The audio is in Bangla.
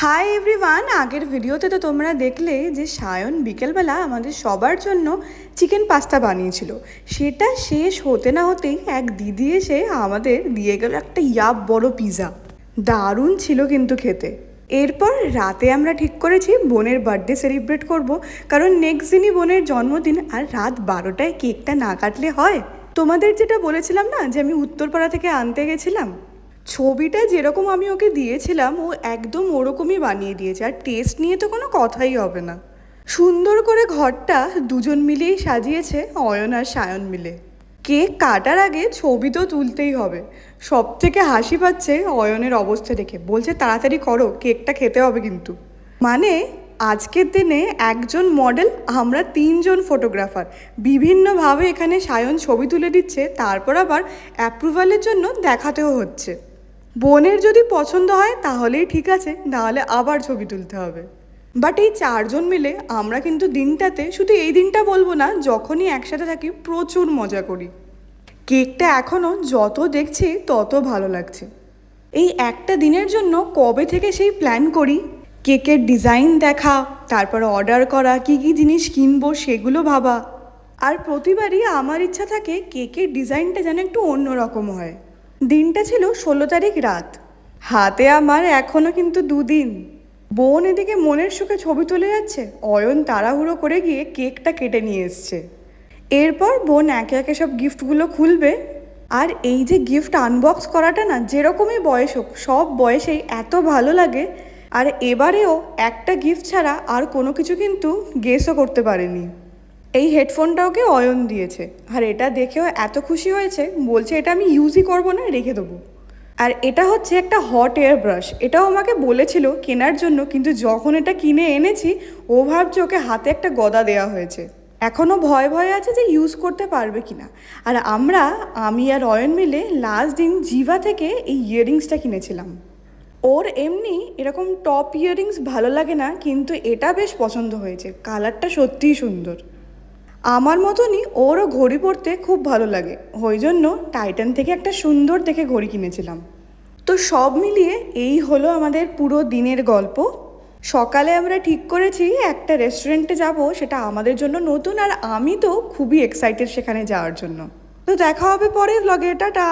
হাই এভরিওয়ান, আগের ভিডিওতে তো তোমরা দেখলে যে সায়ন বিকেলবেলা আমাদের সবার জন্য চিকেন পাস্তা বানিয়েছিল। সেটা শেষ হতে না হতেই এক দিদি এসে আমাদের দিয়ে গেল একটা বড় পিৎজা। দারুণ ছিল কিন্তু খেতে। এরপর রাতে আমরা ঠিক করেছি বোনের বার্থডে সেলিব্রেট করব, কারণ নেক্সট দিনই বোনের জন্মদিন, আর রাত 12টায় কেকটা না কাটলে হয়? তোমাদের যেটা বলেছিলাম না যে আমি উত্তরপাড়া থেকে আনতে গেছিলাম, ছবিটা যেরকম আমি ওকে দিয়েছিলাম ও একদম ওরকমই বানিয়ে দিয়েছে। আর টেস্ট নিয়ে তো কোনো কথাই হবে না। সুন্দর করে ঘরটা দুজন মিলেই সাজিয়েছে, অয়ন আর সায়ন মিলে। কেক কাটার আগে ছবি তো তুলতেই হবে। সব থেকে হাসি পাচ্ছে অয়নের অবস্থা দেখে, বলছে তাড়াতাড়ি করো, কেকটা খেতে হবে কিন্তু। মানে আজকের দিনে একজন মডেল, আমরা 3জন ফটোগ্রাফার, বিভিন্নভাবে এখানে সায়ন ছবি তুলে দিচ্ছে, তারপর আবার অ্যাপ্রুভালের জন্য দেখাতেও হচ্ছে। বোনের যদি পছন্দ হয় তাহলেই ঠিক আছে, নাহলে আবার ছবি তুলতে হবে। বাট এই 4জন মিলে আমরা কিন্তু দিনটাতে, শুধু এই দিনটা বলবো না, যখনই একসাথে থাকি প্রচুর মজা করি। কেকটা এখনও যত দেখছি তত ভালো লাগছে। এই একটা দিনের জন্য কবে থেকে সেই প্ল্যান করি, কেকের ডিজাইন দেখা, তারপর অর্ডার করা, কী কী জিনিস কিনবো সেগুলো ভাবা। আর প্রতিবারই আমার ইচ্ছা থাকে কেকের ডিজাইনটা যেন একটু অন্যরকম হয়। দিনটা ছিল 16 তারিখ রাত। হাতে আমার এখনও কিন্তু 2 দিন। বোন এদিকে মনের সুখে ছবি তুলে যাচ্ছে, অয়ন তাড়াহুড়ো করে গিয়ে কেকটা কেটে নিয়ে এসছে। এরপর বোন একে একে সব গিফটগুলো খুলবে। আর এই যে গিফট আনবক্স করাটা না, যেরকমই বয়স হোক সব বয়সেই এত ভালো লাগে। আর এবারেও একটা গিফট ছাড়া আর কোনো কিছু কিন্তু গেসও করতে পারেনি। এই হেডফোনটা ওকে অয়ন দিয়েছে, আর এটা দেখেও এত খুশি হয়েছে, বলছে এটা আমি ইউজই করবো না, রেখে দেবো। আর এটা হচ্ছে একটা হট এয়ার ব্রাশ। এটাও আমাকে বলেছিল কেনার জন্য, কিন্তু যখন এটা কিনে এনেছি ও ভাবছে ওকে হাতে একটা গদা দেওয়া হয়েছে। এখনও ভয় ভয় আছে যে ইউজ করতে পারবে কিনা। আর আমি আর অয়ন মিলে লাস্ট দিন জিভা থেকে এই ইয়াররিংসটা কিনেছিলাম। ওর এমনি এরকম টপ ইয়াররিংস ভালো লাগে না, কিন্তু এটা বেশ পছন্দ হয়েছে, কালারটা সত্যিই সুন্দর। আমার মতনই ওরও ঘড়ি পরতে খুব ভালো লাগে, ওই জন্য টাইটান থেকে একটা সুন্দর দেখে ঘড়ি কিনেছিলাম। তো সব মিলিয়ে এই হলো আমাদের পুরো দিনের গল্প। সকালে আমরা ঠিক করেছি একটা রেস্টুরেন্টে যাব, সেটা আমাদের জন্য নতুন, আর আমি তো খুবই এক্সাইটেড সেখানে যাওয়ার জন্য। তো দেখা হবে পরে ব্লগে, টাটা।